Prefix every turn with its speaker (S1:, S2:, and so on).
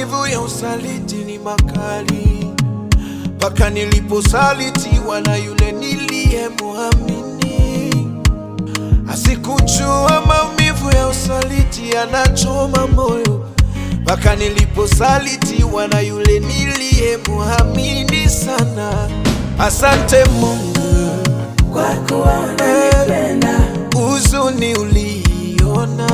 S1: maumivu ya usaliti ni makali, mpaka niliposalitiwa na yule niliyemuamini. Asikujua maumivu ya usaliti yanachoma moyo, mpaka niliposalitiwa na yule niliyemuamini sana. Asante Mungu
S2: kwa kuwa unanipenda,
S1: huzuni uliona